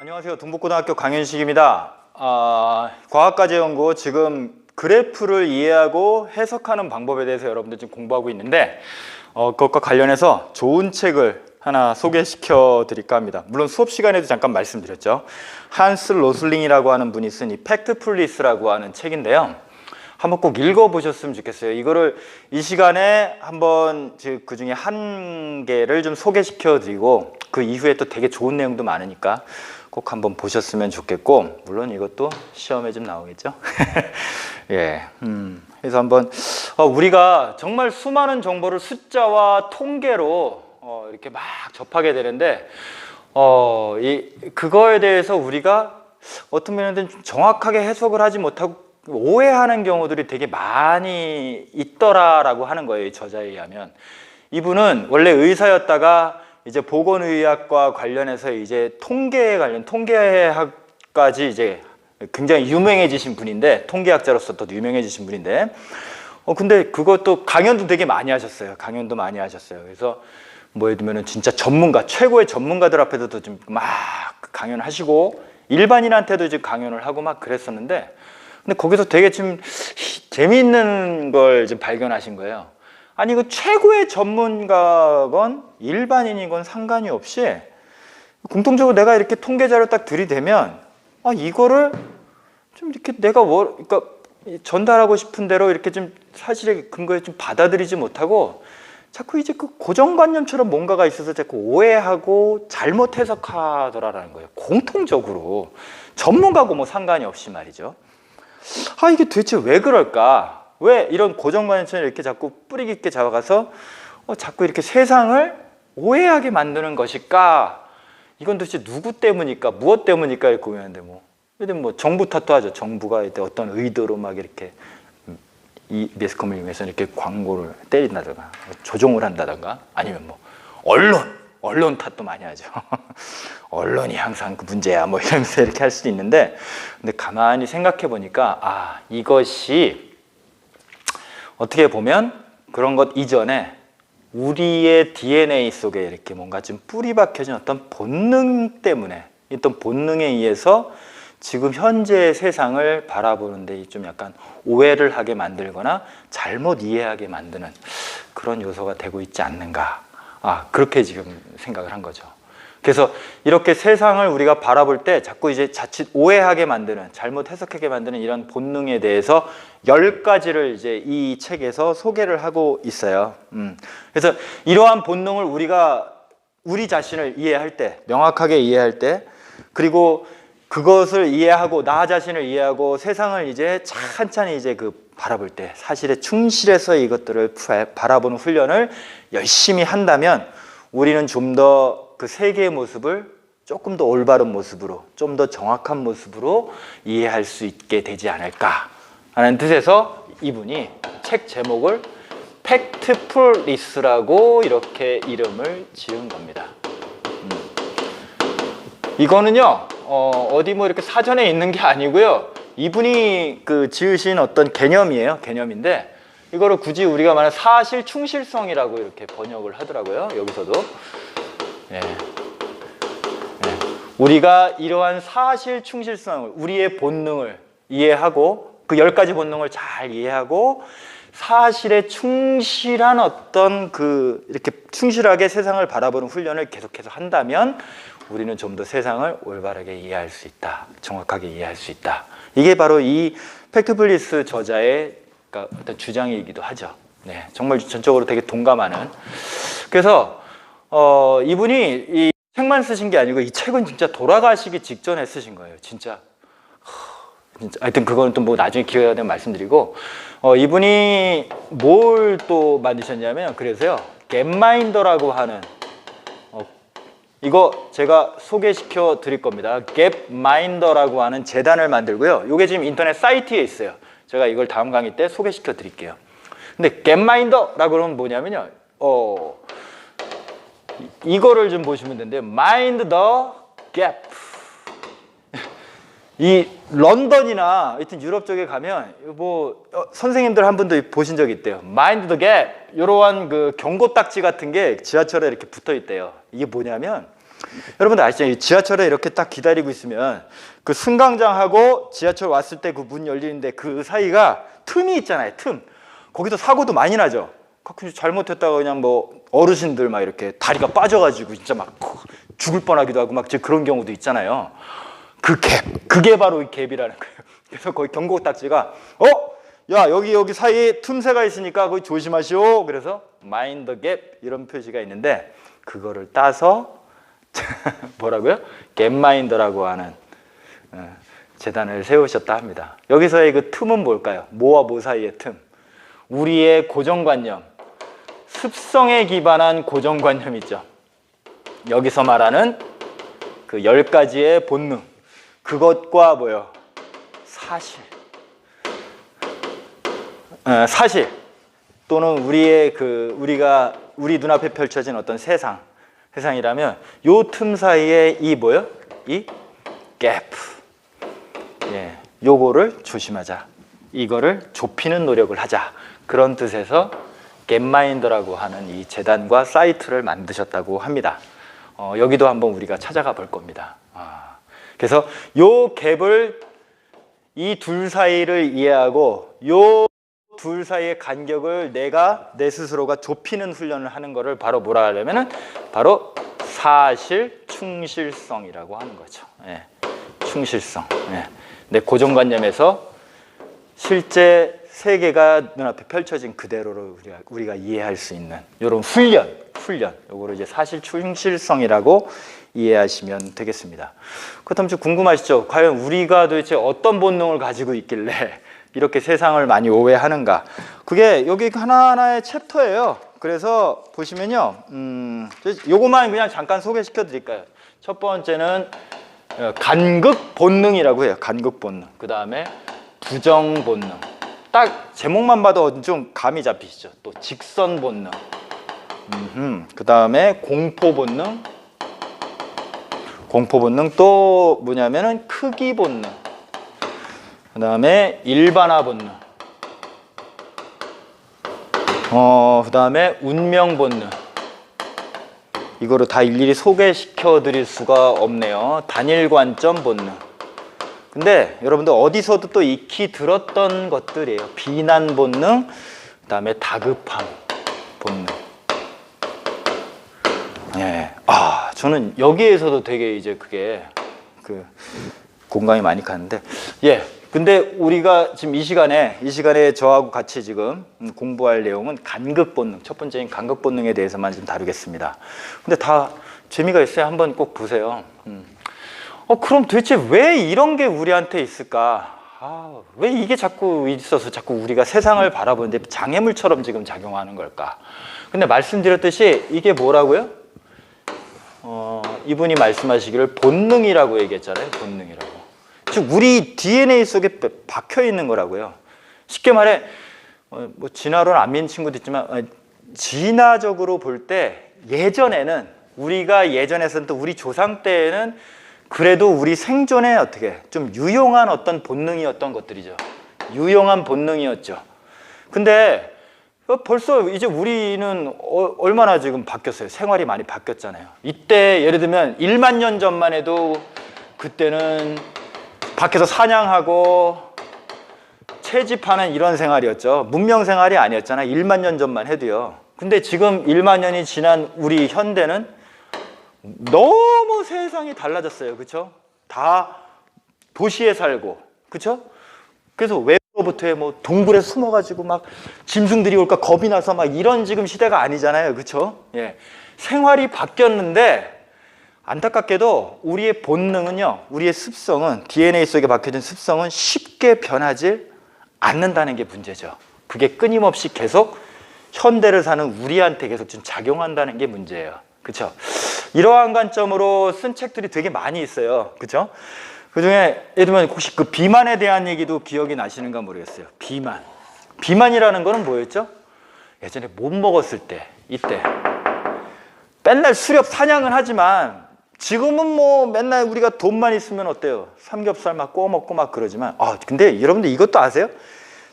안녕하세요. 동북고등학교 강현식입니다. 과학과제연구 지금 그래프를 이해하고 해석하는 방법에 대해서 여러분들 지금 공부하고 있는데 그것과 관련해서 좋은 책을 하나 소개시켜 드릴까 합니다. 물론 수업 시간에도 잠깐 말씀드렸죠. 한스 로슬링이라고 하는 분이 쓴 이 팩트풀리스라고 하는 책인데요. 한번 꼭 읽어보셨으면 좋겠어요. 이거를 이 시간에 한번 그 중에 한 개를 좀 소개시켜 드리고 그 이후에 또 되게 좋은 내용도 많으니까 꼭 한번 보셨으면 좋겠고, 물론 이것도 시험에 좀 나오겠죠. 예, 그래서 한번 우리가 정말 수많은 정보를 숫자와 통계로 이렇게 막 접하게 되는데 그거에 대해서 우리가 어떤 면에는 좀 정확하게 해석을 하지 못하고 오해하는 경우들이 되게 많이 있더라라고 하는 거예요. 이 저자에 의하면. 이분은 원래 의사였다가 이제 보건의학과 관련해서 이제 통계에 관련 통계학까지 이제 굉장히 유명해지신 분인데, 통계학자로서 또 유명해지신 분인데 근데 그것도 강연도 되게 많이 하셨어요. 강연도 많이 하셨어요. 그래서 뭐 예를 들면은 진짜 전문가, 최고의 전문가들 앞에서도 좀 막 강연하시고 일반인한테도 이제 강연을 하고 막 그랬었는데, 근데 거기서 되게 좀 재미있는 걸 좀 발견하신 거예요. 아니, 그 최고의 전문가건 일반인이건 상관이 없이 공통적으로 내가 이렇게 통계 자료 딱 들이대면 이거를 좀 이렇게 내가 그러니까 전달하고 싶은 대로 이렇게 좀 사실의 근거에 좀 받아들이지 못하고 자꾸 이제 그 고정관념처럼 뭔가가 있어서 자꾸 오해하고 잘못 해석하더라라는 거예요. 공통적으로 전문가고 뭐 상관이 없이 말이죠. 이게 도대체 왜 그럴까? 왜 이런 고정관념처럼 이렇게 자꾸 뿌리 깊게 잡아가서 자꾸 이렇게 세상을 오해하게 만드는 것일까? 이건 도대체 누구 때문일까? 무엇 때문일까? 이렇게 고민하는데 뭐 정부 탓도 하죠. 정부가 어떤 의도로 막 이렇게 이 매스컴을 이용해서 이렇게 광고를 때린다든가 조종을 한다든가, 아니면 뭐 언론 탓도 많이 하죠. 언론이 항상 그 문제야 뭐 이러면서 이렇게 할 수도 있는데, 근데 가만히 생각해 보니까 이것이 어떻게 보면 그런 것 이전에 우리의 DNA 속에 이렇게 뭔가 좀 뿌리 박혀진 어떤 본능 때문에, 어떤 본능에 의해서 지금 현재의 세상을 바라보는데 좀 약간 오해를 하게 만들거나 잘못 이해하게 만드는 그런 요소가 되고 있지 않는가. 그렇게 지금 생각을 한 거죠. 그래서 이렇게 세상을 우리가 바라볼 때 자꾸 이제 자칫 오해하게 만드는, 잘못 해석하게 만드는 이런 본능에 대해서 10가지를 이제 이 책에서 소개를 하고 있어요. 그래서 이러한 본능을 우리가 우리 자신을 이해할 때, 명확하게 이해할 때, 그리고 그것을 이해하고 나 자신을 이해하고 세상을 이제 찬찬히 이제 바라볼 때 사실에 충실해서 이것들을 바라보는 훈련을 열심히 한다면 우리는 좀 더 그 세계의 모습을 조금 더 올바른 모습으로, 좀 더 정확한 모습으로 이해할 수 있게 되지 않을까 하는 뜻에서 이분이 책 제목을 팩트풀리스라고 이렇게 이름을 지은 겁니다. 이거는요 어디 뭐 이렇게 사전에 있는 게 아니고요, 이분이 지으신 어떤 개념이에요. 개념인데 이거를 굳이 우리가 말하는 사실 충실성이라고 이렇게 번역을 하더라고요. 여기서도 우리가 이러한 사실 충실성을, 우리의 본능을 이해하고 그 10가지 본능을 잘 이해하고 사실에 충실한 어떤 이렇게 충실하게 세상을 바라보는 훈련을 계속해서 한다면 우리는 좀 더 세상을 올바르게 이해할 수 있다, 정확하게 이해할 수 있다. 이게 바로 이 팩트풀리스 저자의 어떤 주장이기도 하죠. 정말 전적으로 되게 동감하는. 그래서 이분이 이 책만 쓰신 게 아니고 이 책은 진짜 돌아가시기 직전에 쓰신 거예요. 진짜 하여튼 그거는 또 뭐 나중에 기회가 되면 말씀드리고, 이분이 뭘 또 만드셨냐면, 그래서요 갭마인더라고 하는 이거 제가 소개시켜 드릴 겁니다. 갭마인더라고 하는 재단을 만들고요. 이게 지금 인터넷 사이트에 있어요. 제가 이걸 다음 강의 때 소개시켜 드릴게요. 근데 갭마인더라고 하면 뭐냐면요, 이거를 좀 보시면 되는데, Mind the Gap. 이 런던이나 하여튼 유럽 쪽에 가면 뭐 선생님들 한 분도 보신 적이 있대요. Mind the Gap, 이러한 경고 딱지 같은 게 지하철에 이렇게 붙어 있대요. 이게 뭐냐면 여러분들 아시죠? 이 지하철에 이렇게 딱 기다리고 있으면 그 승강장하고 지하철 왔을 때 그 문 열리는데 그 사이가 틈이 있잖아요. 틈. 거기서 사고도 많이 나죠. 가끔 잘못했다가 그냥 뭐 어르신들 막 이렇게 다리가 빠져가지고 진짜 막 죽을 뻔하기도 하고 막 그런 경우도 있잖아요. 그 갭, 그게 바로 이 갭이라는 거예요. 그래서 거기 경고 딱지가 야 여기 사이에 틈새가 있으니까 거기 조심하시오. 그래서 mind the gap 이런 표시가 있는데 그거를 따서 뭐라고요? 갭마인더라고 하는 재단을 세우셨다 합니다. 여기서의 그 틈은 뭘까요? 뭐와 뭐 사이의 틈? 우리의 고정관념, 습성에 기반한 고정관념 있죠. 여기서 말하는 그 10가지의 본능, 그것과 뭐요? 사실. 사실 또는 우리의 우리 눈앞에 펼쳐진 어떤 세상이라면 요 틈 사이에 이 뭐요? 이 갭. 예, 요거를 조심하자. 이거를 좁히는 노력을 하자. 그런 뜻에서 갭마인더라고 하는 이 재단과 사이트를 만드셨다고 합니다. 여기도 한번 우리가 찾아가 볼 겁니다. 그래서 요 갭을 이 둘 사이를 이해하고 요 둘 사이의 간격을 내 스스로가 좁히는 훈련을 하는 거를 바로 뭐라 하려면은 바로 사실 충실성이라고 하는 거죠. 예, 충실성. 예. 내 고정관념에서 실제 세계가 눈앞에 펼쳐진 그대로를 우리가 이해할 수 있는 이런 훈련. 요거를 이제 사실 충실성이라고 이해하시면 되겠습니다. 그렇다면 좀 궁금하시죠? 과연 우리가 도대체 어떤 본능을 가지고 있길래 이렇게 세상을 많이 오해하는가? 그게 여기 하나하나의 챕터예요. 그래서 보시면요, 요거만 그냥 잠깐 소개시켜 드릴까요? 첫 번째는 간극 본능이라고 해요. 간극 본능. 그 다음에 부정 본능. 딱 제목만 봐도 좀 감이 잡히시죠? 또 직선 본능. 그 다음에 공포 본능. 또 뭐냐면은 크기 본능. 그 다음에 일반화 본능. 그 다음에 운명 본능. 이거를 다 일일이 소개시켜 드릴 수가 없네요. 단일 관점 본능. 근데 여러분들 어디서도 또 익히 들었던 것들이에요. 비난 본능, 그 다음에 다급함 본능. 예. 저는 여기에서도 되게 이제 그게 공감이 많이 가는데, 예. 근데 우리가 지금 이 시간에 저하고 같이 지금 공부할 내용은 간극 본능, 첫 번째인 간극 본능에 대해서만 좀 다루겠습니다. 근데 다 재미가 있어요. 한번 꼭 보세요. 그럼 도대체 왜 이런 게 우리한테 있을까? 왜 이게 자꾸 있어서 자꾸 우리가 세상을 바라보는데 장애물처럼 지금 작용하는 걸까? 근데 말씀드렸듯이 이게 뭐라고요? 이분이 말씀하시기를 본능이라고 얘기했잖아요. 본능이라고. 즉 우리 DNA 속에 박혀 있는 거라고요. 쉽게 말해 뭐 진화론 안 믿는 친구도 있지만 진화적으로 볼 때 예전에는 우리가 예전에서는 또 우리 조상 때에는 그래도 우리 생존에 어떻게 좀 유용한 어떤 본능이었던 것들이죠. 유용한 본능이었죠. 근데 벌써 이제 우리는 얼마나 지금 바뀌었어요. 생활이 많이 바뀌었잖아요. 이때 예를 들면 1만 년 전만 해도 그때는 밖에서 사냥하고 채집하는 이런 생활이었죠. 문명 생활이 아니었잖아요. 1만 년 전만 해도요. 근데 지금 1만 년이 지난 우리 현대는 너무 세상이 달라졌어요. 그렇죠? 다 도시에 살고, 그렇죠? 그래서 외로부터 뭐 동굴에 숨어가지고 막 짐승들이 올까 겁이 나서 막 이런 지금 시대가 아니잖아요. 그렇죠? 예. 생활이 바뀌었는데 안타깝게도 우리의 본능은요, 우리의 습성은 DNA 속에 박혀진 습성은 쉽게 변하지 않는다는 게 문제죠. 그게 끊임없이 계속 현대를 사는 우리한테 계속 좀 작용한다는 게 문제예요. 그렇죠? 이러한 관점으로 쓴 책들이 되게 많이 있어요. 그렇죠? 그중에 예를 들면 혹시 그 비만에 대한 얘기도 기억이 나시는가 모르겠어요. 비만이라는 거는 뭐였죠? 예전에 못 먹었을 때, 이때 맨날 수렵 사냥을 하지만 지금은 뭐 맨날 우리가 돈만 있으면 어때요? 삼겹살 막 구워 먹고 막 그러지만 근데 여러분들 이것도 아세요?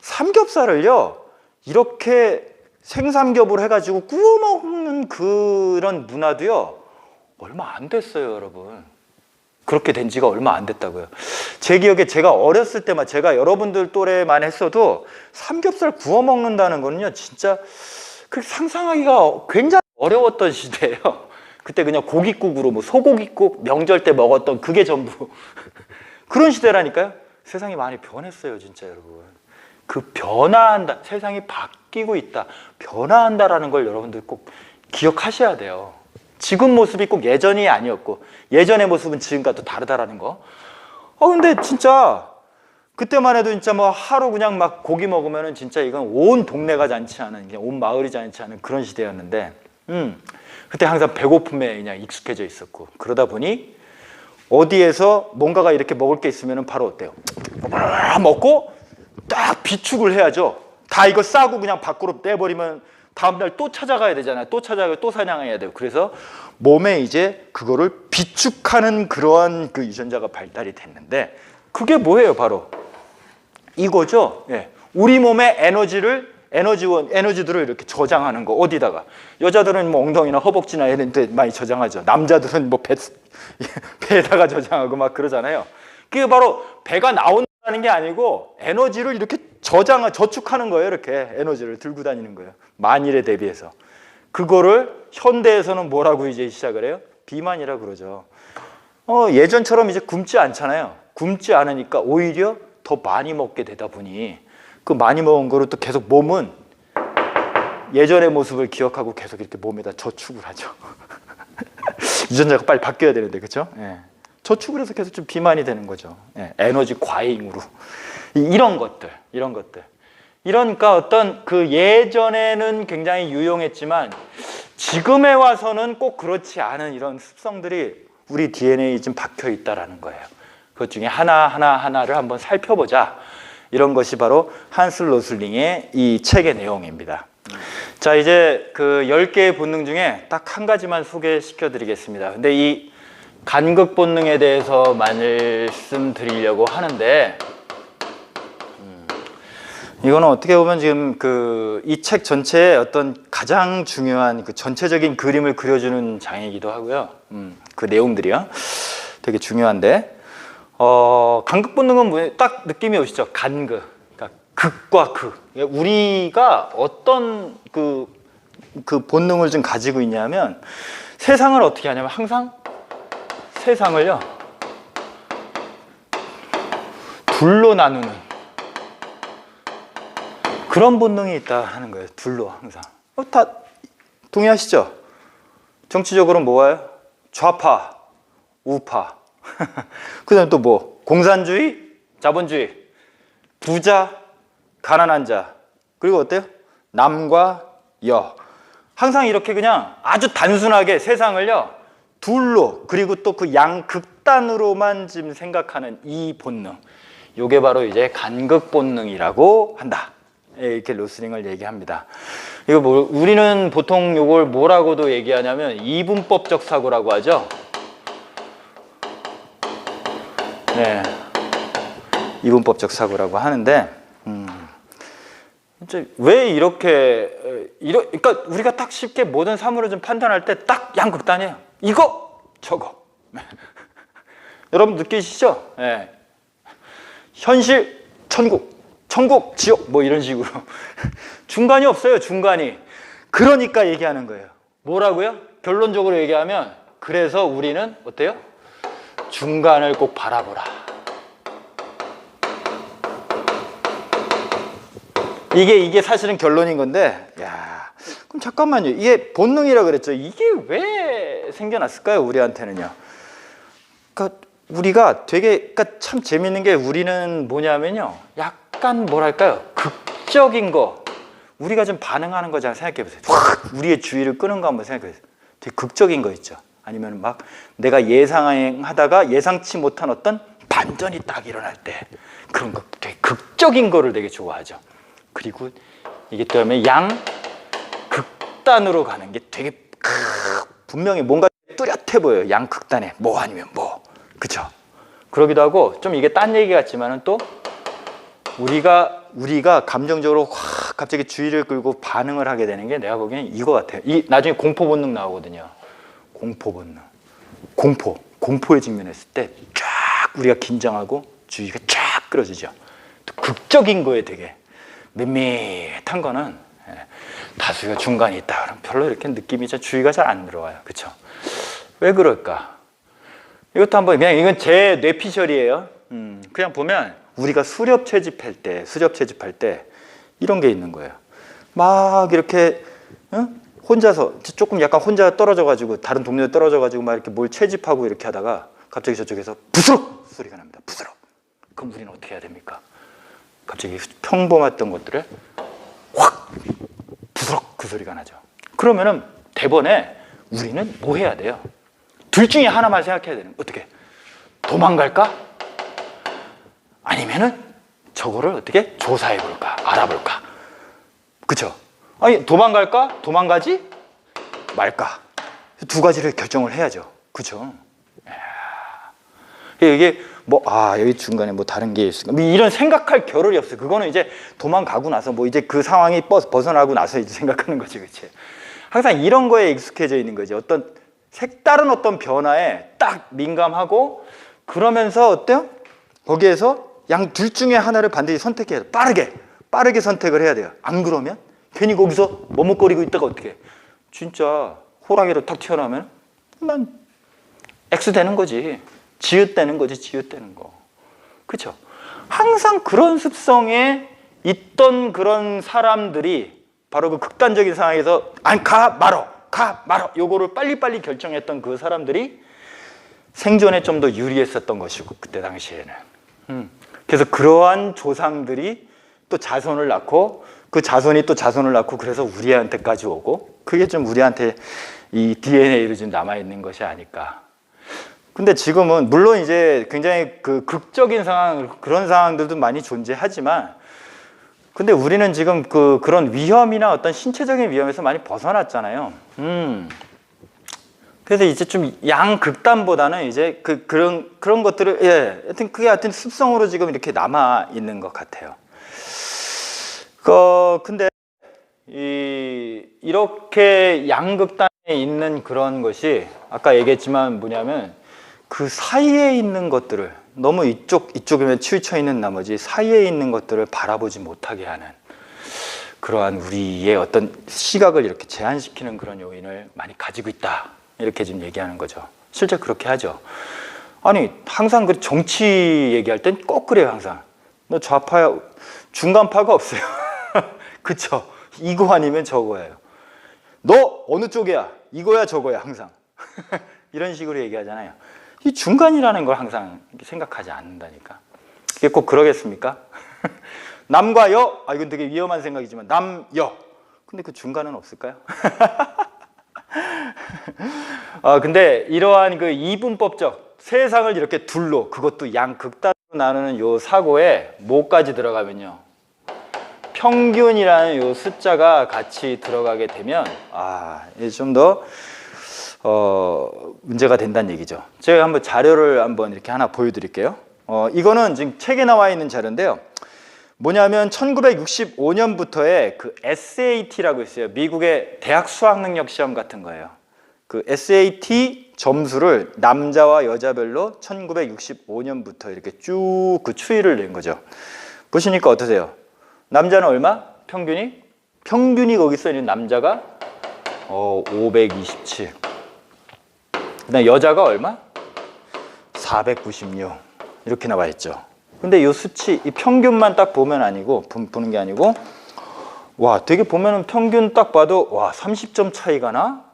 삼겹살을요 이렇게 생삼겹을 해가지고 구워 먹는 그런 문화도요 얼마 안 됐어요, 여러분. 그렇게 된 지가 얼마 안 됐다고요. 제 기억에 제가 어렸을 때만, 제가 여러분들 또래만 했어도 삼겹살 구워 먹는다는 거는요, 진짜 그 상상하기가 굉장히 어려웠던 시대예요. 그때 그냥 고깃국으로, 뭐 소고기국, 명절 때 먹었던 그게 전부 그런 시대라니까요. 세상이 많이 변했어요, 진짜 여러분. 그 변화한다, 세상이 바뀌고 있다, 변화한다라는 걸 여러분들 꼭 기억하셔야 돼요. 지금 모습이 꼭 예전이 아니었고 예전의 모습은 지금과 또 다르다라는 거. 근데 진짜 그때만 해도 진짜 뭐 하루 그냥 막 고기 먹으면은 진짜 이건 온 동네가 잔치하는, 그냥 온 마을이 잔치하는 그런 시대였는데, 그때 항상 배고픔에 그냥 익숙해져 있었고, 그러다 보니 어디에서 뭔가가 이렇게 먹을 게 있으면은 바로 어때요? 먹고 딱 비축을 해야죠. 다 이거 싸고 그냥 밖으로 떼버리면 다음날 또 찾아가야 되잖아요. 또 찾아가고 또 사냥해야 돼요. 그래서 몸에 이제 그거를 비축하는 그러한 그 유전자가 발달이 됐는데, 그게 뭐예요? 바로 이거죠. 예. 우리 몸의 에너지들을 이렇게 저장하는 거. 어디다가? 여자들은 뭐 엉덩이나 허벅지나 이런 데 많이 저장하죠. 남자들은 뭐 배에다가 저장하고 막 그러잖아요. 그게 바로 배가 나온다는 게 아니고 에너지를 이렇게 저축하는 거예요. 이렇게 에너지를 들고 다니는 거예요. 만일에 대비해서. 그거를 현대에서는 뭐라고 이제 시작을 해요? 비만이라 그러죠. 예전처럼 이제 굶지 않잖아요. 굶지 않으니까 오히려 더 많이 먹게 되다 보니 그 많이 먹은 거를 또 계속 몸은 예전의 모습을 기억하고 계속 이렇게 몸에다 저축을 하죠. 유전자가 빨리 바뀌어야 되는데, 그렇죠? 예. 저축을 해서 계속 좀 비만이 되는 거죠. 예. 에너지 과잉으로. 이런 것들. 이러니까 어떤 그 예전에는 굉장히 유용했지만 지금에 와서는 꼭 그렇지 않은 이런 습성들이 우리 DNA에 좀 박혀 있다라는 거예요. 그것 중에 하나를 한번 살펴보자. 이런 것이 바로 한스 로슬링의 이 책의 내용입니다. 자, 이제 그 10개의 본능 중에 딱 한 가지만 소개시켜 드리겠습니다. 근데 이 간극 본능에 대해서 말씀드리려고 하는데, 이거는 어떻게 보면 지금 그 이 책 전체의 어떤 가장 중요한 그 전체적인 그림을 그려주는 장이기도 하고요. 그 내용들이요. 되게 중요한데, 간극 본능은 딱 느낌이 오시죠? 간극. 그러니까 극과 극. 우리가 어떤 그 본능을 좀 가지고 있냐면, 세상을 어떻게 하냐면 항상 세상을요, 둘로 나누는 그런 본능이 있다 하는 거예요. 둘로 항상. 다 동의하시죠? 정치적으로 뭐예요? 좌파, 우파. 그 다음에 또 뭐? 공산주의, 자본주의, 부자, 가난한 자, 그리고 어때요? 남과 여. 항상 이렇게 그냥 아주 단순하게 세상을요, 둘로, 그리고 또 그 양극단으로만 지금 생각하는 이 본능. 요게 바로 이제 간극 본능이라고 한다. 이렇게 로슬링을 얘기합니다. 이거 우리는 보통 요걸 뭐라고도 얘기하냐면 이분법적 사고라고 하죠. 네, 이분법적 사고라고 하는데, 왜 그러니까 우리가 딱 쉽게 모든 사물을 좀 판단할 때 딱 양극단이에요. 이거, 저거. 여러분 느끼시죠? 네. 현실, 천국, 지옥, 뭐 이런 식으로. 중간이 없어요, 중간이. 그러니까 얘기하는 거예요. 뭐라고요? 결론적으로 얘기하면, 그래서 우리는 어때요? 중간을 꼭 바라보라. 이게 사실은 결론인 건데, 야, 그럼 잠깐만요. 이게 본능이라 그랬죠. 이게 왜 생겨났을까요, 우리한테는요? 그러니까 우리가 그러니까 참 재밌는 게, 우리는 뭐냐면요, 약간 뭐랄까요, 극적인 거, 우리가 좀 반응하는 거잖아요. 생각해보세요. 확 우리의 주의를 끄는 거 한번 생각해보세요. 되게 극적인 거 있죠. 아니면 막 내가 예상하다가 예상치 못한 어떤 반전이 딱 일어날 때, 그런 거 되게 극적인 거를 되게 좋아하죠. 그리고 이게 또 하면 양극단으로 가는 게 되게 분명히 뭔가 뚜렷해 보여요. 양극단에 뭐 아니면 뭐, 그쵸? 그러기도 하고, 좀 이게 딴 얘기 같지만은 또 우리가 감정적으로 확 갑자기 주의를 끌고 반응을 하게 되는 게, 내가 보기엔 이거 같아요. 나중에 공포 본능 나오거든요. 공포 본능. 공포에 직면했을 때 쫙 우리가 긴장하고 주의가 쫙 끌어지죠. 또 극적인 거에 되게 밋밋한 거는 다수가 중간에 있다 그러면 별로 이렇게 느낌이 주의가 잘 안 들어와요. 그렇죠? 왜 그럴까? 이것도 한번 그냥 이건 제 뇌피셜이에요. 그냥 보면 우리가 수렵 채집할 때 이런 게 있는 거예요. 막 이렇게 혼자서 조금 약간 혼자 떨어져가지고 다른 동네에 떨어져가지고 막 이렇게 뭘 채집하고 이렇게 하다가 갑자기 저쪽에서 부스럭 소리가 납니다. 부스럭. 그럼 우리는 어떻게 해야 됩니까? 갑자기 평범했던 것들을 확 부스럭 그 소리가 나죠. 그러면은 대번에 우리는 뭐 해야 돼요? 둘 중에 하나만 생각해야 되는. 어떻게? 도망갈까? 아니면은 저거를 어떻게 조사해 볼까? 알아볼까? 그쵸? 아니 도망갈까? 도망가지? 말까? 두 가지를 결정을 해야죠. 그쵸? 이게 여기 중간에 뭐 다른 게 있을까? 이런 생각할 겨를이 없어요. 그거는 이제 도망가고 나서 이제 그 상황이 벗어나고 나서 이제 생각하는 거지, 그치? 항상 이런 거에 익숙해져 있는 거지. 어떤 색다른 어떤 변화에 딱 민감하고 그러면서 어때요? 거기에서 양 둘 중에 하나를 반드시 선택해야 돼요. 빠르게 선택을 해야 돼요. 안 그러면 괜히 거기서 머뭇거리고 있다가 어떻게 진짜 호랑이로 탁 튀어나오면 난 X 되는 거지. 지읒되는 거지. 지읒되는 거. 그렇죠? 항상 그런 습성에 있던 그런 사람들이 바로 그 극단적인 상황에서 가 말어 요거를 빨리빨리 결정했던 그 사람들이 생존에 좀 더 유리했었던 것이고 그때 당시에는 그래서 그러한 조상들이 또 자손을 낳고 그 자손이 또 자손을 낳고 그래서 우리한테까지 오고 그게 좀 우리한테 이 DNA로 좀 남아있는 것이 아닐까. 근데 지금은 물론 이제 굉장히 그 극적인 상황 그런 상황들도 많이 존재하지만 근데 우리는 지금 그런 위험이나 어떤 신체적인 위험에서 많이 벗어났잖아요. 그래서 이제 좀 양극단보다는 이제 그런 것들을 하여튼 습성으로 지금 이렇게 남아 있는 것 같아요. 근데 이렇게 양극단에 있는 그런 것이 아까 얘기했지만 뭐냐면 그 사이에 있는 것들을 너무 이쪽이면 치우쳐 있는 나머지 사이에 있는 것들을 바라보지 못하게 하는 그러한 우리의 어떤 시각을 이렇게 제한시키는 그런 요인을 많이 가지고 있다. 이렇게 지금 얘기하는 거죠. 실제 그렇게 하죠. 아니 항상 그 정치 얘기할 땐 꼭 그래요. 항상 너 좌파야 중간파가 없어요. 그쵸? 이거 아니면 저거예요. 너 어느 쪽이야? 이거야 저거야 항상. 이런 식으로 얘기하잖아요. 이 중간이라는 걸 항상 생각하지 않는다니까. 이게 꼭 그러겠습니까? 남과 여, 이건 되게 위험한 생각이지만 남, 여. 근데 그 중간은 없을까요? 근데 이러한 그 이분법적 세상을 이렇게 둘로 그것도 양극단으로 나누는 요 사고에 뭐까지 들어가면요. 평균이라는 요 숫자가 같이 들어가게 되면 이게 좀 더 문제가 된다는 얘기죠. 제가 한번 자료를 한번 이렇게 하나 보여드릴게요. 이거는 지금 책에 나와 있는 자료인데요. 뭐냐면 1965년부터의 그 SAT라고 있어요. 미국의 대학 수학 능력 시험 같은 거예요. 그 SAT 점수를 남자와 여자별로 1965년부터 이렇게 쭉 그 추이를 낸 거죠. 보시니까 어떠세요? 남자는 얼마? 평균이 거기 써 있는 남자가 527. 그다음 여자가 얼마? 496. 이렇게 나와 있죠. 근데 이 수치, 이 평균만 딱 보면 보는 게 아니고, 와, 되게 보면은 평균 딱 봐도, 30점 차이가 나?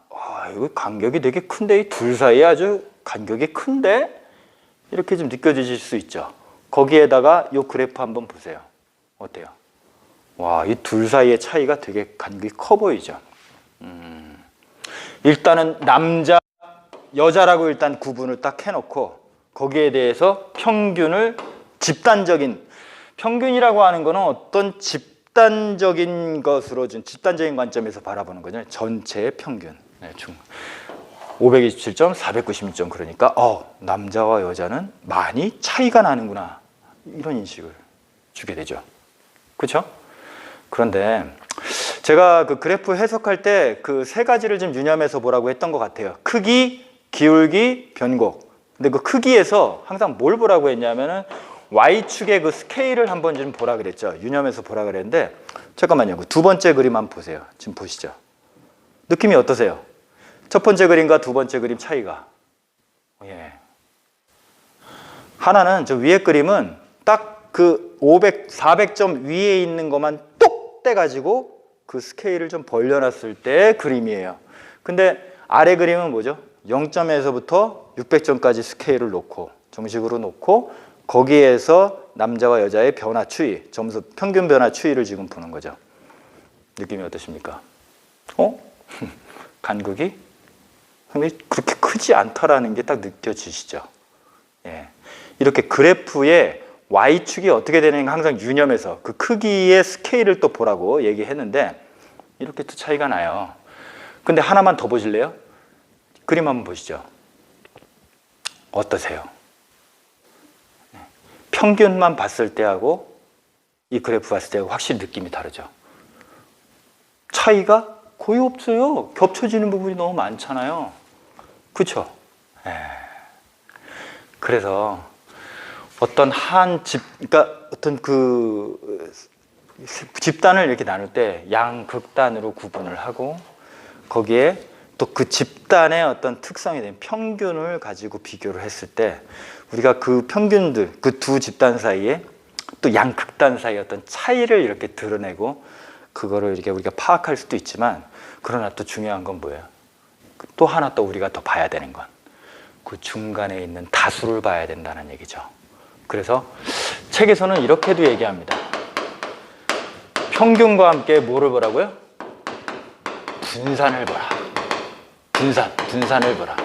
이거 간격이 되게 큰데, 이 둘 사이에 아주 간격이 큰데? 이렇게 좀 느껴지실 수 있죠. 거기에다가 이 그래프 한번 보세요. 어때요? 와, 이 둘 사이의 차이가 되게 간격이 커 보이죠. 일단은 남자, 여자라고 일단 구분을 딱 해놓고, 거기에 대해서 평균을 평균이라고 하는 거는 어떤 집단적인 것으로 집단적인 관점에서 바라보는 거죠. 전체의 평균. 527점, 496점. 그러니까 남자와 여자는 많이 차이가 나는구나. 이런 인식을 주게 되죠. 그렇죠? 그런데 제가 그 그래프 해석할 때 그 세 가지를 좀 유념해서 보라고 했던 것 같아요. 크기, 기울기, 변곡. 근데 그 크기에서 항상 뭘 보라고 했냐면은 Y축의 그 스케일을 한번 좀 보라 그랬죠. 유념해서 보라 그랬는데 잠깐만요. 그 두 번째 그림 한번 보세요. 지금 보시죠. 느낌이 어떠세요? 첫 번째 그림과 두 번째 그림 차이가. 예. 하나는 저 위에 그림은 딱 그 500, 400점 위에 있는 것만 똑 떼가지고 그 스케일을 좀 벌려놨을 때 그림이에요. 근데 아래 그림은 뭐죠? 0점에서부터 600점까지 스케일을 놓고 정식으로 놓고 거기에서 남자와 여자의 변화 추이, 점수 평균 변화 추이를 지금 보는 거죠. 느낌이 어떠십니까? 간극이 상당히 그렇게 크지 않다라는 게 딱 느껴지시죠? 예. 이렇게 그래프에 Y축이 어떻게 되는가 항상 유념해서 그 크기의 스케일을 또 보라고 얘기했는데 이렇게 또 차이가 나요. 근데 하나만 더 보실래요? 그림 한번 보시죠. 어떠세요? 평균만 봤을 때하고 이 그래프 봤을 때하고 확실히 느낌이 다르죠. 차이가 거의 없어요. 겹쳐지는 부분이 너무 많잖아요. 그렇죠? 그래서 어떤 한 그러니까 어떤 그 집단을 이렇게 나눌 때 양극단으로 구분을 하고 거기에 또 그 집단의 어떤 특성이 된 평균을 가지고 비교를 했을 때 우리가 그 평균들, 그 두 집단 사이에 또 양극단 사이의 어떤 차이를 이렇게 드러내고 그거를 이렇게 우리가 파악할 수도 있지만 그러나 또 중요한 건 뭐예요? 또 하나 또 우리가 더 봐야 되는 건 그 중간에 있는 다수를 봐야 된다는 얘기죠. 그래서 책에서는 이렇게도 얘기합니다. 평균과 함께 뭐를 보라고요? 분산을 보라. 분산을 보라.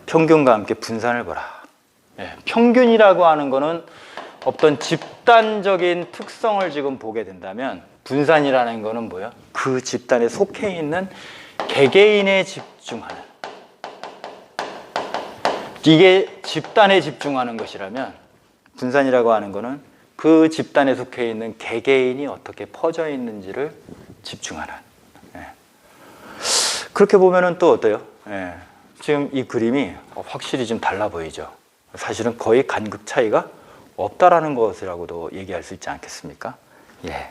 평균과 함께 분산을 보라. 예, 평균이라고 하는 거는 어떤 집단적인 특성을 지금 보게 된다면 분산이라는 거는 뭐예요? 그 집단에 속해 있는 개개인에 집중하는, 이게 집단에 집중하는 것이라면 분산이라고 하는 거는 그 집단에 속해 있는 개개인이 어떻게 퍼져 있는지를 집중하는. 예. 그렇게 보면은 또 어때요? 예. 지금 이 그림이 확실히 좀 달라 보이죠. 사실은 거의 간극 차이가 없다라는 것이라고도 얘기할 수 있지 않겠습니까? 예.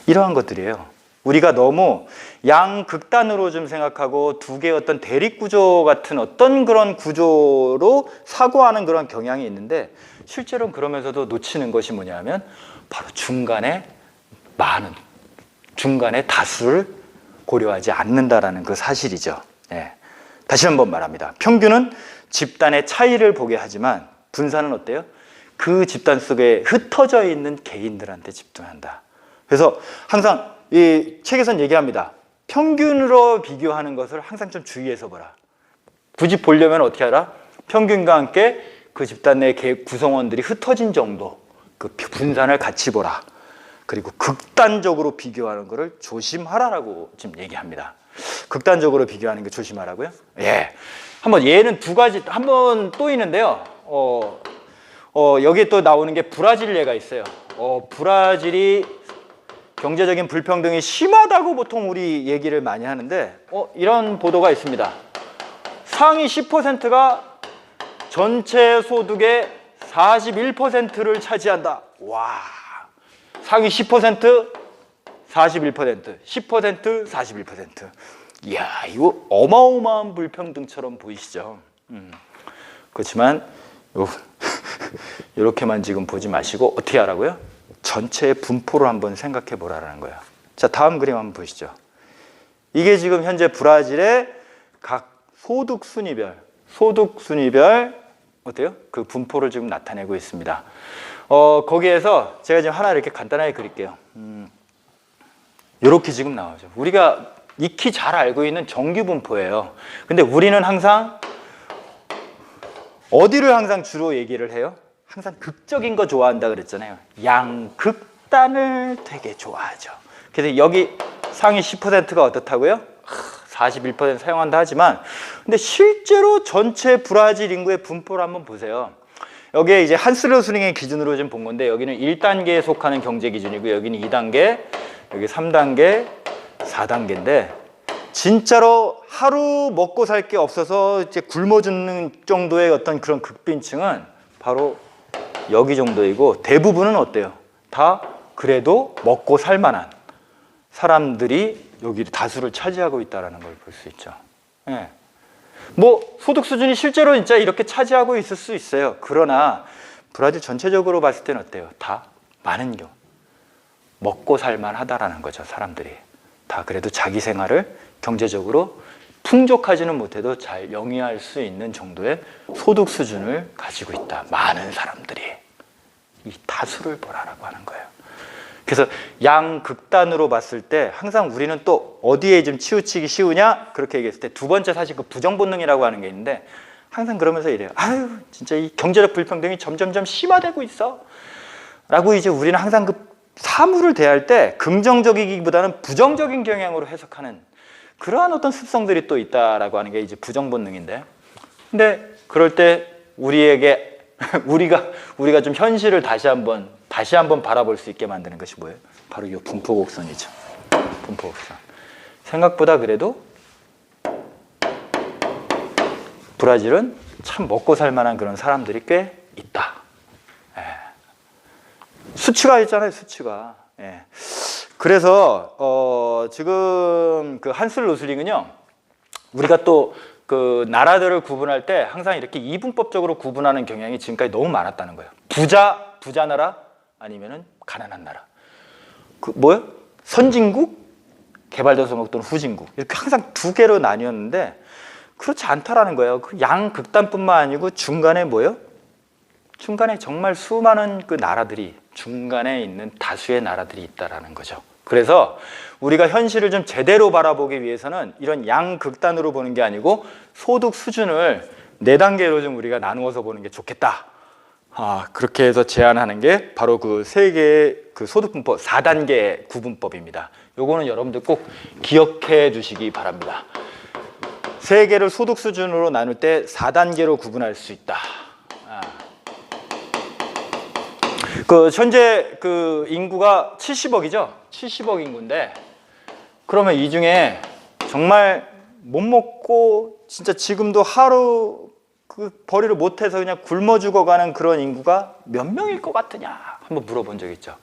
이러한 것들이에요. 우리가 너무 양극단으로 좀 생각하고 두 개의 어떤 대립구조 같은 어떤 그런 구조로 사고하는 그런 경향이 있는데 실제로는 그러면서도 놓치는 것이 뭐냐면 바로 중간에 다수를 고려하지 않는다라는 그 사실이죠. 예. 다시 한번 말합니다. 평균은 집단의 차이를 보게 하지만 분산은 어때요? 그 집단 속에 흩어져 있는 개인들한테 집중한다. 그래서 항상 이 책에서는 얘기합니다. 평균으로 비교하는 것을 항상 좀 주의해서 보라. 굳이 보려면 어떻게 하라? 평균과 함께 그 집단 내 구성원들이 흩어진 정도, 그 분산을 같이 보라. 그리고 극단적으로 비교하는 것을 조심하라라고 지금 얘기합니다. 극단적으로 비교하는 거 조심하라고요? 예. 한번 얘는 두 가지, 한번 또 있는데요. 여기 또 나오는 게 브라질 예가 있어요. 브라질이 경제적인 불평등이 심하다고 보통 우리 얘기를 많이 하는데 이런 보도가 있습니다. 상위 10%가 전체 소득의 41%를 차지한다. 와, 상위 10%, 41%, 10%, 41%. 이야, 이거 어마어마한 불평등처럼 보이시죠? 그렇지만 이렇게만 지금 보지 마시고 어떻게 하라고요? 전체의 분포를 한번 생각해 보라는 거예요. 자, 다음 그림 한번 보시죠. 이게 지금 현재 브라질의 각 소득 순위별 어때요? 그 분포를 지금 나타내고 있습니다. 거기에서 제가 지금 하나 이렇게 간단하게 그릴게요. 이렇게 지금 나오죠. 우리가 익히 잘 알고 있는 정규 분포예요. 근데 우리는 항상 어디를 항상 주로 얘기를 해요? 항상 극적인 거 좋아한다 그랬잖아요. 양극단을 되게 좋아하죠. 그래서 여기 상위 10%가 어떻다고요? 41% 사용한다 하지만 근데 실제로 전체 브라질 인구의 분포를 한번 보세요. 여기에 이제 한스러스링의 기준으로 좀 본 건데 여기는 1단계에 속하는 경제 기준이고 여기는 2단계, 여기 3단계, 4단계인데 진짜로 하루 먹고 살 게 없어서 이제 굶어 죽는 정도의 어떤 그런 극빈층은 바로 여기 정도이고, 대부분은 어때요? 다 그래도 먹고 살 만한 사람들이 여기 다수를 차지하고 있다는 걸 볼 수 있죠. 예. 뭐 소득 수준이 실제로 진짜 이렇게 차지하고 있을 수 있어요. 그러나 브라질 전체적으로 봤을 때는 어때요? 다 많은 경우 먹고 살만하다라는 거죠. 사람들이 다 그래도 자기 생활을 경제적으로 풍족하지는 못해도 잘 영위할 수 있는 정도의 소득 수준을 가지고 있다. 많은 사람들이 이 다수를 보라라고 하는 거예요. 그래서 양극단으로 봤을 때 항상 우리는 또 어디에 좀 치우치기 쉬우냐 그렇게 얘기했을 때 두 번째 사실 그 부정본능이라고 하는 게 있는데, 항상 그러면서 이래요. 아유 진짜 이 경제적 불평등이 점점점 심화되고 있어 라고 이제 우리는 항상 그 사물을 대할 때 긍정적이기보다는 부정적인 경향으로 해석하는 그러한 어떤 습성들이 또 있다라고 하는 게 이제 부정본능인데, 근데 그럴 때 우리에게 우리가 좀 현실을 다시 한번 바라볼 수 있게 만드는 것이 뭐예요? 바로 이 분포곡선이죠. 분포곡선. 생각보다 그래도 브라질은 참 먹고 살 만한 그런 사람들이 꽤 있다. 예. 수치가 있잖아요, 수치가. 예. 그래서 지금 그 한슬 로슬링은요, 우리가 또 그 나라들을 구분할 때 항상 이렇게 이분법적으로 구분하는 경향이 지금까지 너무 많았다는 거예요. 부자 나라 아니면은 가난한 나라. 그 뭐요? 선진국, 개발도상국 또는 후진국, 이렇게 항상 두 개로 나뉘었는데 그렇지 않다라는 거예요. 그 양극단뿐만 아니고 중간에 뭐요? 중간에 정말 수많은 그 나라들이, 중간에 있는 다수의 나라들이 있다라는 거죠. 그래서 우리가 현실을 좀 제대로 바라보기 위해서는 이런 양극단으로 보는 게 아니고 소득 수준을 4단계로 좀 우리가 나누어서 보는 게 좋겠다. 그렇게 해서 제안하는 게 바로 그 세 개의 그 소득분법 4단계 구분법입니다. 요거는 여러분들 꼭 기억해 두시기 바랍니다. 세 개를 소득 수준으로 나눌 때 4단계로 구분할 수 있다. 그 현재 그 인구가 70억이죠. 70억 인구인데, 그러면 이 중에 정말 못 먹고 진짜 지금도 하루 그 벌이를 못해서 그냥 굶어 죽어가는 그런 인구가 몇 명일 것 같으냐 한번 물어본 적 있죠.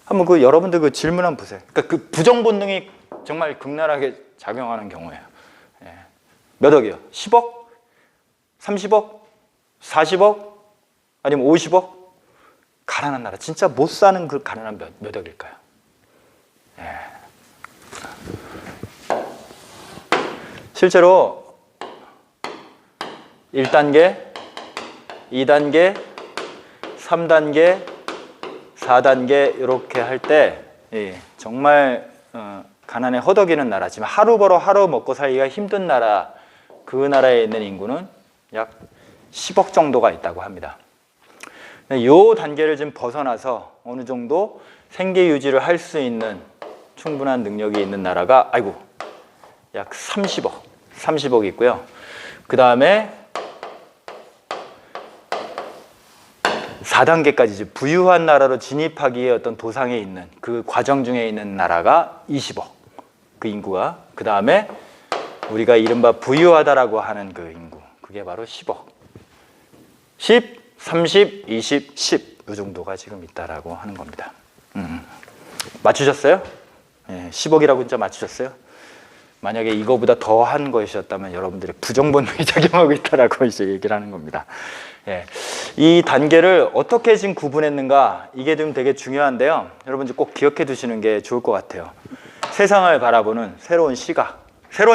한번 그 여러분들 그 질문 한번 보세요. 그러니까 그 부정 본능이 정말 극렬하게 작용하는 경우예요. 예. 몇 억이요? 10억? 30억? 40억? 아니면 50억? 가난한 나라, 진짜 못 사는 그 가난한 몇 억일까요? 예. 실제로 1단계, 2단계, 3단계, 4단계 이렇게 할 때 정말 가난에 허덕이는 나라지만 하루 벌어 하루 먹고 살기가 힘든 나라, 그 나라에 있는 인구는 약 10억 정도가 있다고 합니다. 이 단계를 좀 벗어나서 어느 정도 생계 유지를 할 수 있는 충분한 능력이 있는 나라가 약 30억 있고요. 그 다음에 4단계까지 이제 부유한 나라로 진입하기에 어떤 도상에 있는 그 과정 중에 있는 나라가 20억, 그 인구가. 그 다음에 우리가 이른바 부유하다라고 하는 그 인구, 그게 바로 10억. 10, 30, 20, 10 이 정도가 지금 있다라고 하는 겁니다. 맞추셨어요? 예, 10억이라고 진짜 맞추셨어요? 만약에 이거보다 더한 것이었다면 여러분들의 부정본능이 작용하고 있다라고 이제 얘기를 하는 겁니다. 예, 이 단계를 어떻게 지금 구분했는가, 이게 좀 되게 중요한데요. 여러분들 꼭 기억해 두시는 게 좋을 것 같아요. 세상을 바라보는 새로운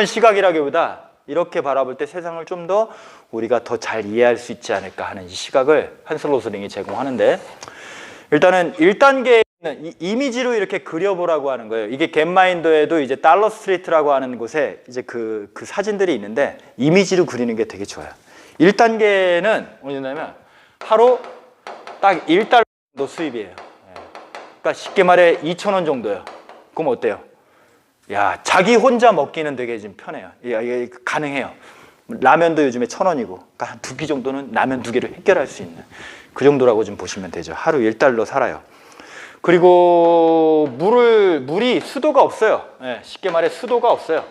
시각이라기보다 이렇게 바라볼 때 세상을 좀 더 우리가 더 잘 이해할 수 있지 않을까 하는 이 시각을 한슬 로슬링이 제공하는데, 일단은 1단계는 이미지로 이렇게 그려보라고 하는 거예요. 이게 겟마인더에도 이제 달러 스트리트라고 하는 곳에 이제 그 사진들이 있는데 이미지로 그리는 게 되게 좋아요. 1단계는 뭐냐면 하루 딱 1달러 정도 수입이에요. 그러니까 쉽게 말해 2,000원 정도예요. 그럼 어때요? 야, 자기 혼자 먹기는 되게 좀 편해요. 이게 가능해요. 라면도 요즘에 1,000원이고, 그러니까 한 2끼 정도는 라면 2개를 해결할 수 있는 그 정도라고 좀 보시면 되죠. 하루 1달러 살아요. 그리고 물이 수도가 없어요. 예, 쉽게 말해 수도가 없어요.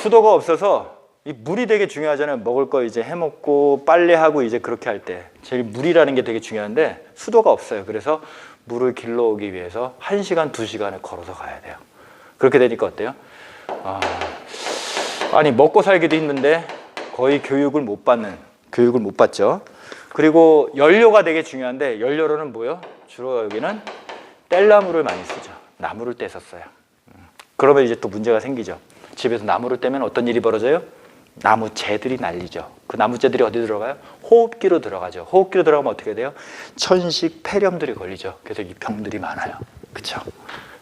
수도가 없어서 이 물이 되게 중요하잖아요. 먹을 거 이제 해먹고 빨래하고 이제 그렇게 할 때 제일 물이라는 게 되게 중요한데 수도가 없어요. 그래서 물을 길러오기 위해서 1시간, 2시간을 걸어서 가야 돼요. 그렇게 되니까 어때요? 아니 먹고 살기도 힘든데 거의 교육을 못 받죠. 그리고 연료가 되게 중요한데 연료로는 뭐요? 주로 여기는 뗄나무를 많이 쓰죠. 나무를 떼서 써요. 그러면 이제 또 문제가 생기죠. 집에서 나무를 떼면 어떤 일이 벌어져요? 나무재들이 날리죠. 그 나무재들이 어디 들어가요? 호흡기로 들어가죠. 호흡기로 들어가면 어떻게 돼요? 천식, 폐렴들이 걸리죠. 그래서 이 병들이 많아요. 그렇죠?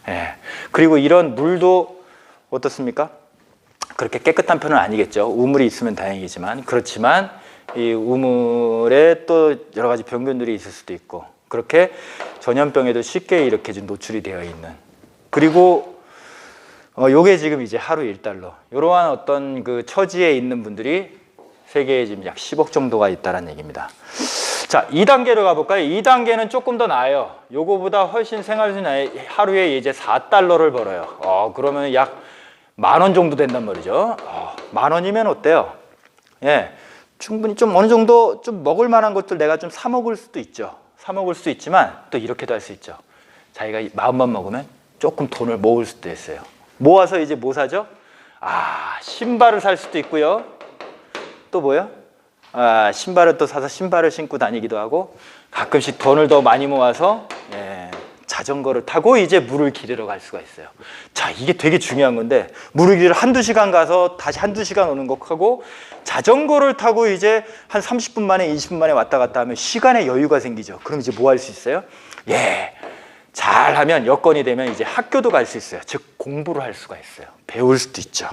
예. 그리고 이런 물도 어떻습니까? 그렇게 깨끗한 편은 아니겠죠. 우물이 있으면 다행이지만 그렇지만 이 우물에 또 여러 가지 병균들이 있을 수도 있고 그렇게 전염병에도 쉽게 이렇게 좀 노출이 되어 있는 그리고 요게 지금 이제 하루 1달러 이러한 어떤 그 처지에 있는 분들이 세계에 지금 약 10억 정도가 있다는 얘기입니다. 자, 2단계로 가볼까요? 2단계는 조금 더 나아요. 요거보다 훨씬 생활수준이 나아요. 하루에 이제 4달러를 벌어요. 그러면 약 10,000원 정도 된단 말이죠. 10,000원이면 어때요? 예, 충분히 좀 어느 정도 좀 먹을 만한 것들 내가 좀 사 먹을 수도 있죠. 사 먹을 수 있지만 또 이렇게도 할 수 있죠. 자기가 마음만 먹으면 조금 돈을 모을 수도 있어요. 모아서 이제 뭐 사죠? 신발을 살 수도 있고요. 또 뭐요? 신발을 또 사서 신발을 신고 다니기도 하고 가끔씩 돈을 더 많이 모아서 자전거를 타고 이제 물을 기르러 갈 수가 있어요. 자, 이게 되게 중요한 건데 물을 기르러 1-2시간 가서 다시 1-2시간 오는 거 하고 자전거를 타고 이제 한 30분 만에 20분 만에 왔다 갔다 하면 시간에 여유가 생기죠. 그럼 이제 뭐 할 수 있어요? 잘하면 여건이 되면 이제 학교도 갈 수 있어요. 즉 공부를 할 수가 있어요. 배울 수도 있죠.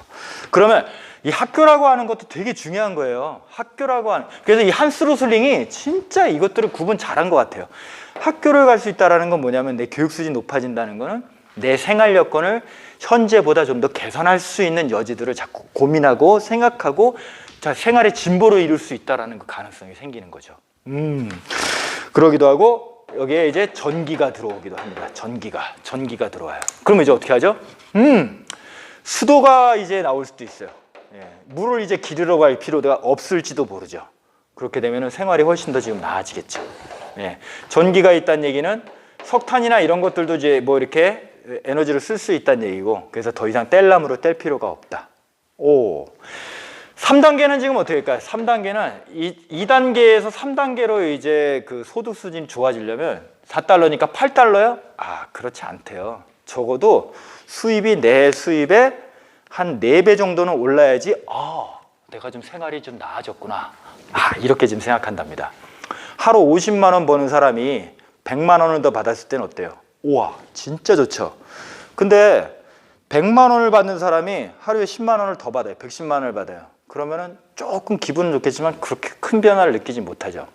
그러면 이 학교라고 하는 것도 되게 중요한 거예요. 학교라고 하는 그래서 이 한스 로슬링이 진짜 이것들을 구분 잘한 것 같아요. 학교를 갈 수 있다는 건 뭐냐면 내 교육 수준이 높아진다는 거는 내 생활 여건을 현재보다 좀 더 개선할 수 있는 여지들을 자꾸 고민하고 생각하고 생활의 진보를 이룰 수 있다는 그 가능성이 생기는 거죠. 그러기도 하고 여기에 이제 전기가 들어오기도 합니다. 전기가 들어와요. 그러면 이제 어떻게 하죠? 수도가 이제 나올 수도 있어요. 물을 이제 기르러 갈 필요가 없을지도 모르죠. 그렇게 되면 생활이 훨씬 더 지금 나아지겠죠. 전기가 있다는 얘기는 석탄이나 이런 것들도 이제 뭐 이렇게 에너지를 쓸 수 있다는 얘기고 그래서 더 이상 뗄나무로 뗄 필요가 없다. 3단계는 지금 어떻게 할까요? 3단계는 2단계에서 3단계로 이제 그 소득 수준이 좋아지려면 4달러니까 8달러요? 그렇지 않대요. 적어도 수입이 내 수입의 한 4배 정도는 올라야지 내가 좀 생활이 좀 나아졌구나. 이렇게 지금 생각한답니다. 하루 50만 원 버는 사람이 100만 원을 더 받았을 때는 어때요? 우와, 진짜 좋죠. 근데 100만 원을 받는 사람이 하루에 10만 원을 더 받아요. 110만 원을 받아요. 그러면은 조금 기분은 좋겠지만 그렇게 큰 변화를 느끼지 못하죠.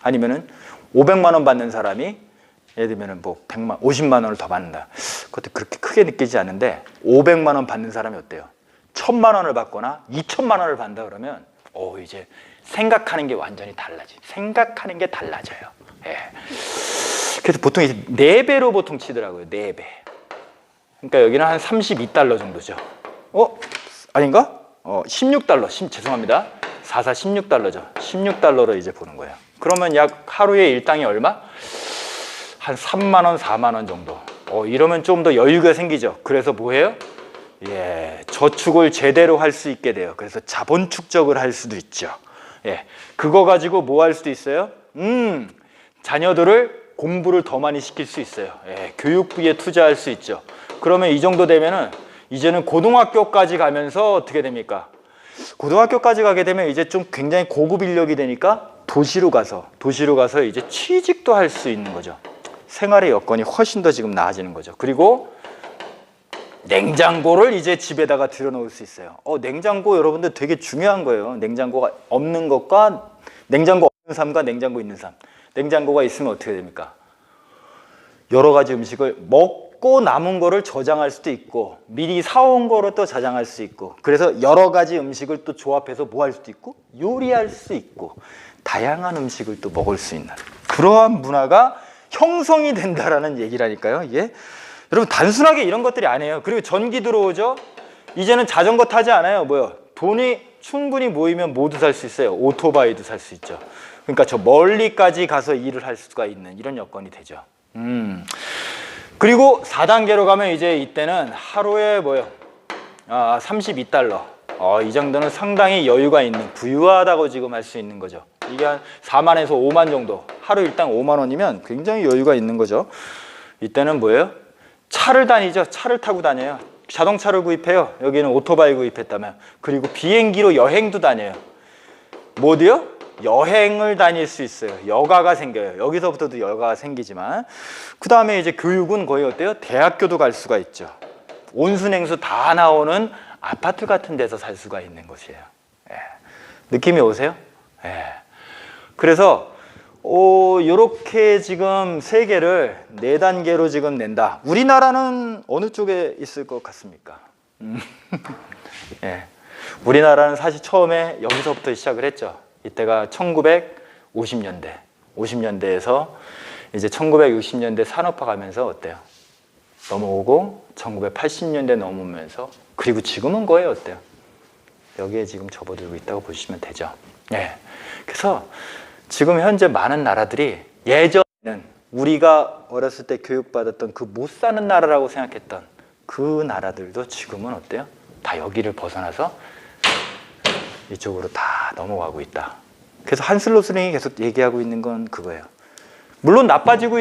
아니면은 500만 원 받는 사람이 예를 들면은 뭐 50만 원을 더 받는다. 그것도 그렇게 크게 느끼지 않는데 500만 원 받는 사람이 어때요? 1,000만 원을 받거나 2,000만 원을 받는다 그러면 이제 생각하는 게 완전히 생각하는 게 달라져요. 그래서 보통 이제 4배로 보통 치더라고요. 4배. 그러니까 여기는 한 32달러 정도죠. 아닌가? 16달러. 죄송합니다. 16달러죠. 16달러로 이제 보는 거예요. 그러면 약 하루에 일당이 얼마? 한 3만 원, 4만 원 정도. 이러면 좀 더 여유가 생기죠. 그래서 뭐 해요? 저축을 제대로 할 수 있게 돼요. 그래서 자본 축적을 할 수도 있죠. 그거 가지고 뭐 할 수도 있어요? 자녀들을 공부를 더 많이 시킬 수 있어요. 교육비에 투자할 수 있죠. 그러면 이 정도 되면은 이제는 고등학교까지 가면서 어떻게 됩니까? 고등학교까지 가게 되면 이제 좀 굉장히 고급 인력이 되니까 도시로 가서 이제 취직도 할 수 있는 거죠. 생활의 여건이 훨씬 더 지금 나아지는 거죠. 그리고 냉장고를 이제 집에다가 들여놓을 수 있어요. 냉장고 여러분들 되게 중요한 거예요. 냉장고가 없는 것과 냉장고 없는 삶과 냉장고 있는 삶. 냉장고가 있으면 어떻게 됩니까? 여러 가지 음식을 먹고 남은 거를 저장할 수도 있고 미리 사온 거로 또 저장할 수 있고 그래서 여러 가지 음식을 또 조합해서 뭐 할 수도 있고 요리할 수 있고 다양한 음식을 또 먹을 수 있는 그러한 문화가 형성이 된다라는 얘기라니까요. 이게 여러분 단순하게 이런 것들이 아니에요. 그리고 전기 들어오죠. 이제는 자전거 타지 않아요. 뭐요? 돈이 충분히 모이면 모두 살 수 있어요. 오토바이도 살 수 있죠. 그러니까 저 멀리까지 가서 일을 할 수가 있는 이런 여건이 되죠. 그리고 4단계로 가면 이제 이때는 하루에 뭐요? 32달러. 이 정도는 상당히 여유가 있는, 부유하다고 지금 할 수 있는 거죠. 이게 한 4만에서 5만 정도. 하루 일당 5만 원이면 굉장히 여유가 있는 거죠. 이때는 뭐예요? 차를 다니죠. 차를 타고 다녀요. 자동차를 구입해요. 여기는 오토바이 구입했다면. 그리고 비행기로 여행도 다녀요. 뭐도요? 여행을 다닐 수 있어요. 여가가 생겨요. 여기서부터도 여가가 생기지만 그 다음에 이제 교육은 거의 어때요? 대학교도 갈 수가 있죠. 온수냉수 다 나오는 아파트 같은 데서 살 수가 있는 곳이에요. 예. 느낌이 오세요? 예. 그래서 요렇게 지금 세계를 4단계로 지금 낸다. 우리나라는 어느 쪽에 있을 것 같습니까? 예. 우리나라는 사실 처음에 여기서부터 시작을 했죠. 이때가 1950년대. 50년대에서 이제 1960년대 산업화 가면서 어때요? 넘어오고 1980년대 넘으면서 그리고 지금은 거의 어때요? 여기에 지금 접어들고 있다고 보시면 되죠. 예. 그래서 지금 현재 많은 나라들이 예전에는 우리가 어렸을 때 교육받았던 그 못 사는 나라라고 생각했던 그 나라들도 지금은 어때요? 다 여기를 벗어나서 이쪽으로 다 넘어가고 있다. 그래서 한슬로스링이 계속 얘기하고 있는 건 그거예요. 물론 나빠지고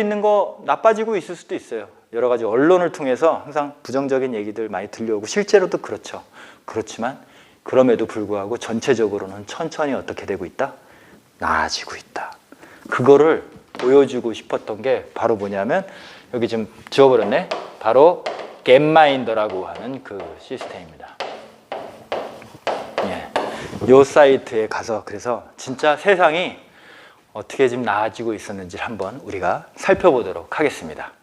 있을 수도 있어요. 여러 가지 언론을 통해서 항상 부정적인 얘기들 많이 들려오고 실제로도 그렇죠. 그렇지만 그럼에도 불구하고 전체적으로는 천천히 어떻게 되고 있다? 나아지고 있다. 그거를 보여주고 싶었던 게 바로 뭐냐면 여기 지금 지워버렸네. 바로 겟마인더라고 하는 그 시스템입니다. 요 사이트에 가서 그래서 진짜 세상이 어떻게 지금 나아지고 있었는지를 한번 우리가 살펴보도록 하겠습니다.